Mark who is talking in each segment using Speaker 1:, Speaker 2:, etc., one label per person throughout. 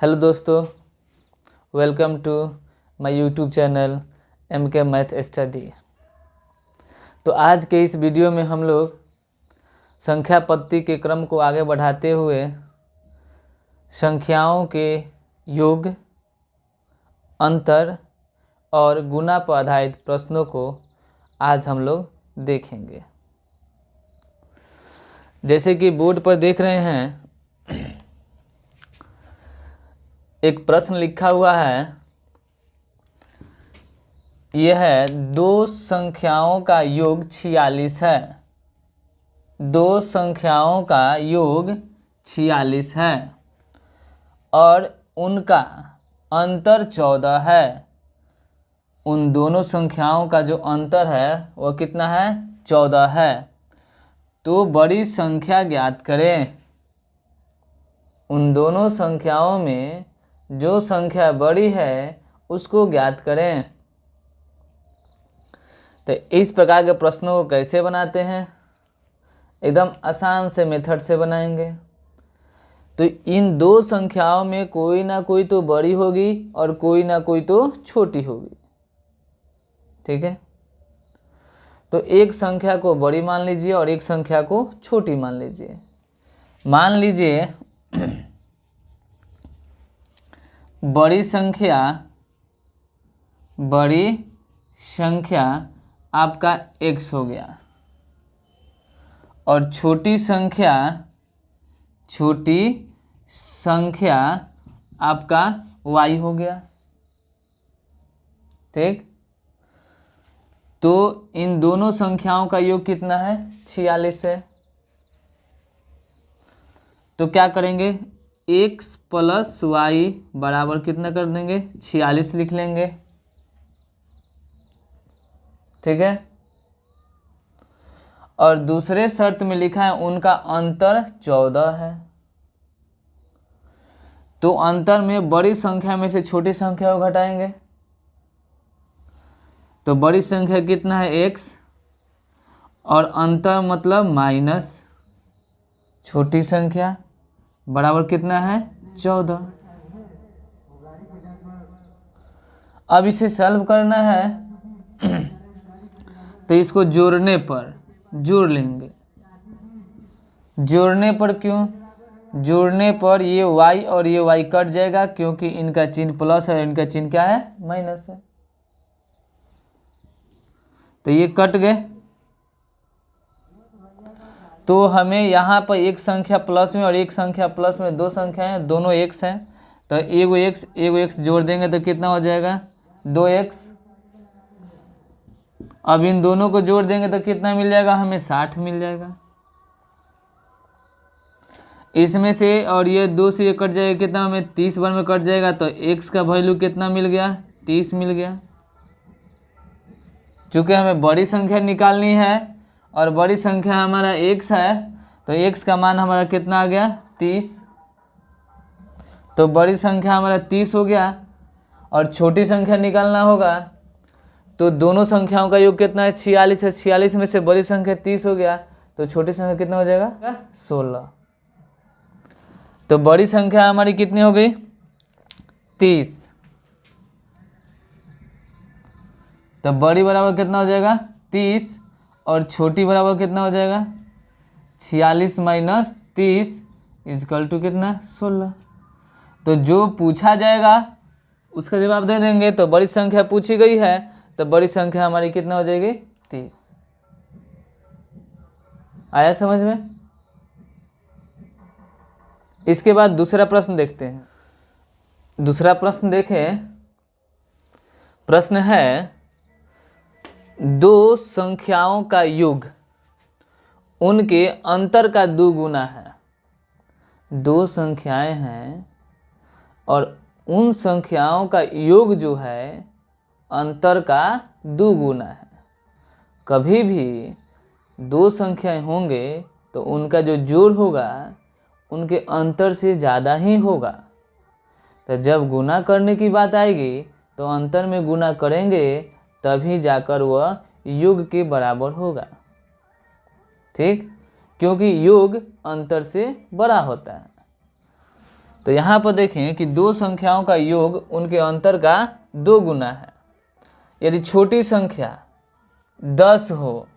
Speaker 1: Hello दोस्तों, welcome to my YouTube channel MK math study. तो आज के इस वीडियो में हम लोग संख्या पद्धति के क्रम को आगे बढ़ाते हुए संख्याओं के योग, अंतर और गुणा पर आधारित प्रश्नों को आज हम लोग देखेंगे। जैसे कि बोर्ड पर देख रहे हैं, एक प्रश्न लिखा हुआ है। यह है दो संख्याओं का योग 46 है। दो संख्याओं का योग 46 है और उनका अंतर 14 है। उन दोनों संख्याओं का जो अंतर है वह कितना है? 14 है। तो बड़ी संख्या ज्ञात करें। उन दोनों संख्याओं में जो संख्या बड़ी है उसको ज्ञात करें। तो इस प्रकार के प्रश्नों को कैसे बनाते हैं? एकदम आसान से मेथड से बनाएंगे। तो इन दो संख्याओं में कोई ना कोई तो बड़ी होगी और कोई ना कोई तो छोटी होगी। ठीक है, तो एक संख्या को बड़ी मान लीजिए और एक संख्या को छोटी मान लीजिए। मान लीजिए बड़ी संख्या आपका x हो गया और छोटी संख्या आपका y हो गया। ठीक, तो इन दोनों संख्याओं का योग कितना है? 46 है। तो क्या करेंगे? x प्लस वाई बराबर कितना कर देंगे? 46 लिख लेंगे। ठीक है, और दूसरे शर्त में लिखा है उनका अंतर 14 है। तो अंतर में बड़ी संख्या में से छोटी संख्या को घटाएंगे। तो बड़ी संख्या कितना है? x और अंतर मतलब माइनस छोटी संख्या बराबर कितना है? 14। अब इसे सॉल्व करना है तो इसको जोड़ने पर जोड़ लेंगे। जोड़ने पर क्यों? जोड़ने पर ये y और ये y कट जाएगा क्योंकि इनका चिन्ह प्लस है और इनका चिन्ह क्या है? माइनस है। तो ये कट गए। तो हमें यहाँ पर एक संख्या प्लस में और एक संख्या प्लस में, दो संख्याएं हैं, दोनों x हैं। तो एगो x जोड़ देंगे तो कितना हो जाएगा? 2x। अब इन दोनों को जोड़ देंगे तो कितना मिल जाएगा? हमें 60 मिल जाएगा। इसमें से और ये 2 से ये कट जाएगा, कितना हमें 30 बार में कट जाएगा। तो x का वैल्यू कितना मिल गया? 30 मिल गया। चूँकि हमें बड़ी संख्या निकालनी है और बड़ी संख्या हमारा x है, तो x का मान हमारा कितना आ गया? 30। तो बड़ी संख्या हमारा 30 हो गया और छोटी संख्या निकालना होगा। तो दोनों संख्याओं का योग कितना है? 46 है। 46 में से बड़ी संख्या 30 हो गया तो छोटी संख्या कितना हो जाएगा? 16। तो बड़ी संख्या हमारी कितनी हो गई? 30। तो बड़ी बराबर कितना हो जाएगा? 30 और छोटी बराबर कितना हो जाएगा? 46 माइनस 30 इक्वल टू कितना? 16। तो जो पूछा जाएगा उसका जवाब दे देंगे। तो बड़ी संख्या पूछी गई है तो बड़ी संख्या हमारी कितना हो जाएगी? 30। आया समझ में? इसके बाद दूसरा प्रश्न देखते हैं। दूसरा प्रश्न देखें। प्रश्न है दो संख्याओं का योग उनके अंतर का 2 गुना है। दो संख्याएं हैं और उन संख्याओं का योग जो है अंतर का 2 गुना है। कभी भी दो संख्याएं होंगे तो उनका जो जोड़ होगा उनके अंतर से ज़्यादा ही होगा। तो जब गुना करने की बात आएगी तो अंतर में गुना करेंगे तभी जाकर वह योग के बराबर होगा। ठीक, क्योंकि योग अंतर से बड़ा होता है। तो यहाँ पर देखें कि दो संख्याओं का योग उनके अंतर का 2 गुना है। यदि छोटी संख्या 10 हो,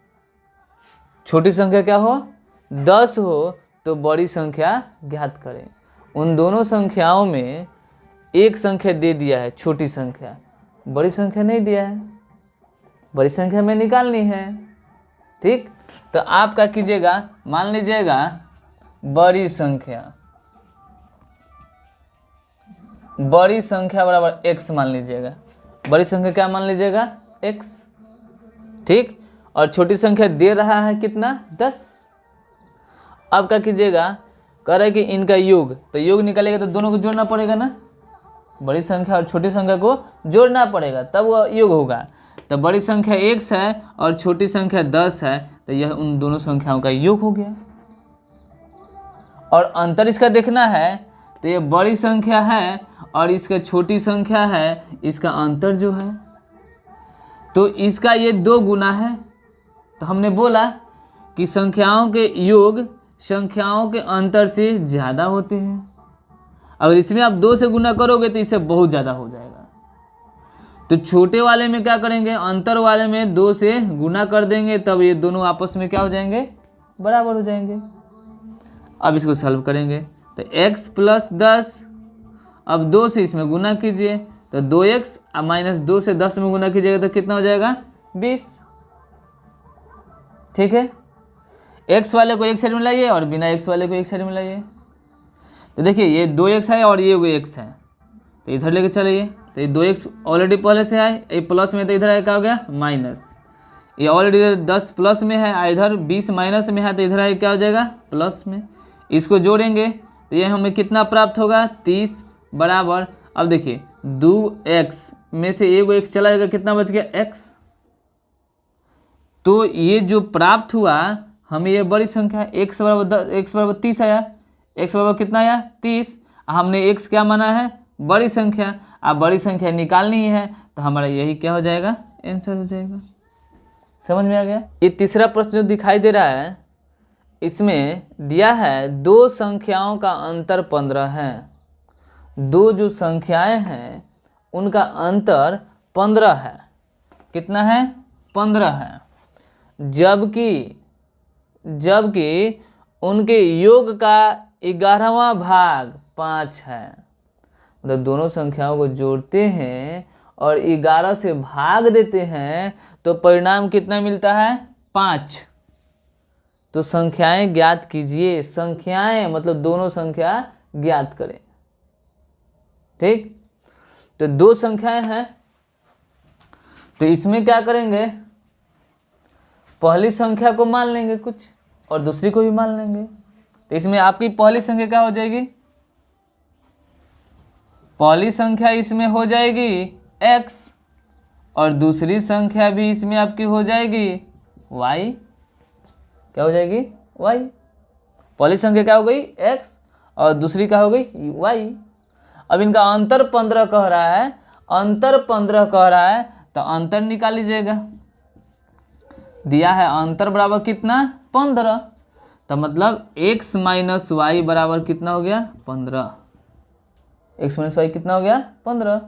Speaker 1: छोटी संख्या क्या हो 10 हो, तो बड़ी संख्या ज्ञात करें। उन दोनों संख्याओं में एक संख्या दे दिया है छोटी संख्या, बड़ी संख्या नहीं दिया है, बड़ी संख्या में निकालनी है। ठीक, तो आप क्या कीजिएगा, मान लीजिएगा बड़ी संख्या बराबर x मान लीजिएगा। बड़ी संख्या क्या मान लीजिएगा x। ठीक, और छोटी संख्या दे रहा है कितना 10। अब क्या कीजिएगा, कह रहा है कि इनका योग, तो योग निकालेगा तो दोनों को जोड़ना पड़ेगा ना, बड़ी संख्या और छोटी संख्या को जोड़ना पड़ेगा तब वो योग होगा। तो बड़ी संख्या x है और छोटी संख्या 10 है, तो यह उन दोनों संख्याओं का योग हो गया। और अंतर इसका देखना है, तो ये बड़ी संख्या है और इसका छोटी संख्या है, इसका अंतर जो है तो इसका ये 2 गुना है। तो हमने बोला कि संख्याओं के योग संख्याओं के अंतर से ज़्यादा होते हैं। अगर इसमें आप 2 से गुना करोगे तो इससे बहुत ज़्यादा हो जाएगा। तो छोटे वाले में क्या करेंगे, अंतर वाले में 2 से गुना कर देंगे, तब ये दोनों आपस में क्या हो जाएंगे, बराबर हो जाएंगे। अब इसको सॉल्व करेंगे तो x प्लस 10, अब 2 से इसमें गुना कीजिए तो 2x माइनस 2 से 10 में गुना कीजिएगा तो कितना हो जाएगा 20। ठीक है, x वाले को एक साइड में लाइए और बिना x वाले को एक साइड में लाइए। तो देखिए ये 2x है और ये x है, तो इधर लेके चलिए। तो ये 2x ऑलरेडी पहले से है, ये प्लस में, तो इधर क्या हो गया माइनस। ये ऑलरेडी 10 प्लस में है, इधर 20 माइनस में है, तो इधर क्या हो जाएगा प्लस में। इसको जोड़ेंगे तो ये हमें कितना प्राप्त होगा 30 बराबर। अब देखिए 2x में से एक x चला जाएगा, कितना बच गया x। तो ये जो प्राप्त हुआ हमें ये बड़ी संख्या x बराबर 30 आया, x बराबर कितना आया 30। हमने x क्या माना है बड़ी संख्या, अब बड़ी संख्या निकालनी है तो हमारा यही क्या हो जाएगा आंसर हो जाएगा। समझ में आ गया। ये तीसरा प्रश्न जो दिखाई दे रहा है इसमें दिया है 2 संख्याओं का अंतर 15 है। 2 जो संख्याएं हैं उनका अंतर 15 है। कितना है 15 है, जबकि उनके योग का 11वां भाग 5 है। मतलब दोनों संख्याओं को जोड़ते हैं और 11 से भाग देते हैं तो परिणाम कितना मिलता है 5। तो संख्याएं ज्ञात कीजिए, संख्याएं मतलब दोनों संख्या ज्ञात करें। ठीक, तो 2 संख्याएं हैं, तो इसमें क्या करेंगे, पहली संख्या को मान लेंगे कुछ और दूसरी को भी मान लेंगे। तो इसमें आपकी पहली संख्या क्या हो जाएगी, पहली संख्या इसमें हो जाएगी x और दूसरी संख्या भी इसमें आपकी हो जाएगी y। क्या हो जाएगी y। पहली संख्या क्या हो गई x और दूसरी क्या हो गई y। अब इनका अंतर 15 कह रहा है, अंतर 15 कह रहा है तो अंतर निकाल लीजिएगा। दिया है अंतर बराबर कितना 15, तो मतलब x माइनस वाई बराबर कितना हो गया 15। x माइनस वाई कितना हो गया 15।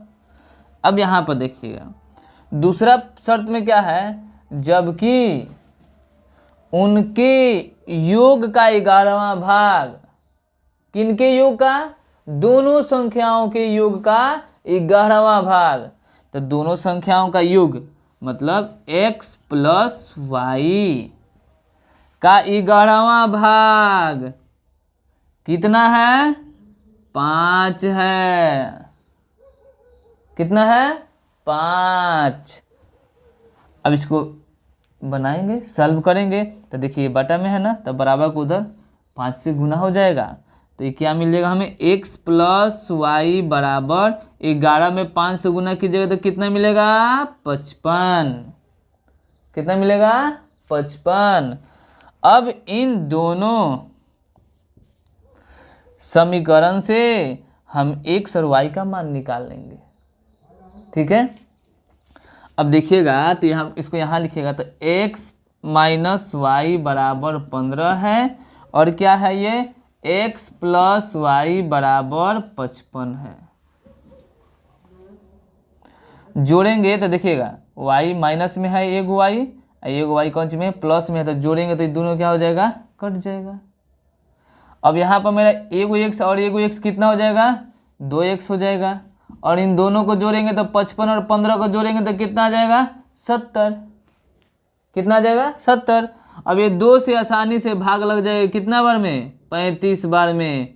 Speaker 1: अब यहाँ पर देखिएगा दूसरा शर्त में क्या है, जबकि उनके योग का 11वां भाग, किनके योग का, दोनों संख्याओं के योग का 11वां भाग। तो दोनों संख्याओं का योग मतलब x प्लस वाई का 11वां भाग कितना है 5 है। कितना है 5। अब इसको बनाएंगे, सॉल्व करेंगे तो देखिए बटा में है ना, तो बराबर को उधर 5 से गुना हो जाएगा। तो ये क्या मिल जाएगा हमें x प्लस वाई बराबर 11 में 5 से गुना कीजिएगा तो कितना मिलेगा 55। कितना मिलेगा 55। अब इन दोनों समीकरण से हम x और y का मान निकाल लेंगे। ठीक है, अब देखिएगा तो यहाँ इसको यहाँ लिखिएगा तो x माइनस वाई बराबर 15 है और क्या है ये x प्लस वाई बराबर 55 है। जोड़ेंगे तो देखिएगा y माइनस में है एक y कौन सी में है, प्लस में है, तो जोड़ेंगे तो ये दोनों क्या हो जाएगा, कट जाएगा। अब यहाँ पर मेरा एगो x और एगो x कितना हो जाएगा, 2x हो जाएगा। और इन दोनों को जोड़ेंगे तो 55 और 15 को जोड़ेंगे तो कितना आ जाएगा, 70। कितना आ जाएगा, 70। अब ये 2 से आसानी से भाग लग जाएगा कितना बार में, 35 बार में।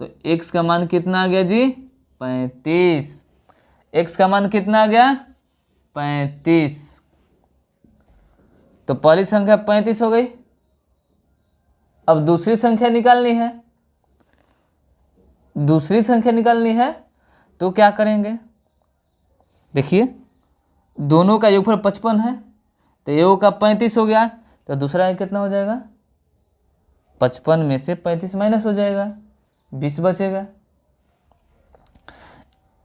Speaker 1: तो x का मान कितना आ गया जी, 35। x का मान कितना आ गया, 35। तो पहली संख्या 35 हो गई। अब दूसरी संख्या निकालनी है, दूसरी संख्या निकालनी है तो क्या करेंगे, देखिए दोनों का योगफल 55 है, तो एगो का 35 हो गया, तो दूसरा कितना हो जाएगा, 55 में से 35 माइनस हो जाएगा, 20 बचेगा।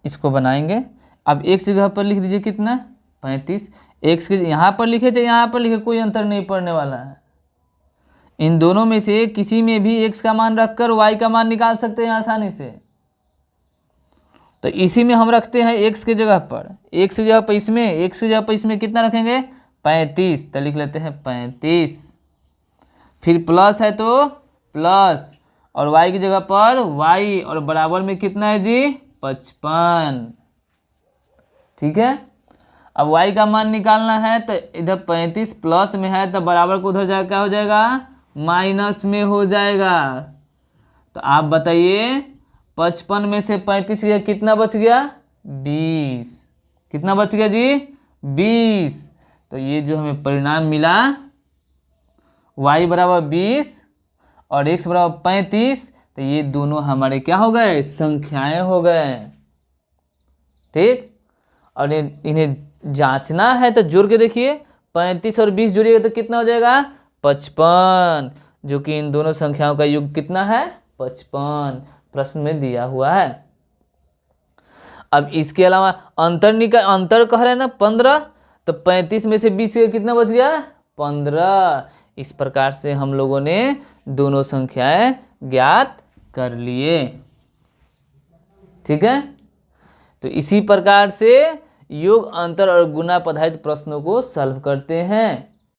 Speaker 1: इसको बनाएंगे। अब एक जगह पर लिख दीजिए कितना, 35। एक के यहाँ पर लिखे चाहे यहाँ पर लिखे, कोई अंतर नहीं पड़ने वाला है। इन दोनों में से किसी में भी x का मान रखकर y का मान निकाल सकते हैं आसानी से। तो इसी में हम रखते हैं x के जगह पर, x की जगह पर इसमें, x की जगह पर इसमें कितना रखेंगे, 35। तो लिख लेते हैं 35। फिर प्लस है तो प्लस, और y की जगह पर y, और बराबर में कितना है जी, 55। ठीक है। अब y का मान निकालना है, तो इधर 35 प्लस में है तो बराबर को उधर जाकर क्या हो जाएगा, माइनस में हो जाएगा। तो आप बताइए 55 में से 35 गया, कितना बच गया, 20। कितना बच गया जी, 20। तो ये जो हमें परिणाम मिला, y बराबर 20 और x बराबर 35, तो ये दोनों हमारे क्या हो गए, संख्याएं हो गए। ठीक। और इन्हें जांचना है तो जोड़ के देखिए, 35 और 20 जोड़िएगा तो कितना हो जाएगा, 55, जो कि इन दोनों संख्याओं का योग कितना है, 55, प्रश्न में दिया हुआ है। अब इसके अलावा अंतर कह रहे हैं ना 15, तो 35 में से 20 कितना बच गया, 15। इस प्रकार से हम लोगों ने दोनों संख्याएं ज्ञात कर लिए। ठीक है। तो इसी प्रकार से योग, अंतर और गुणा पदार्थ प्रश्नों को सॉल्व करते हैं।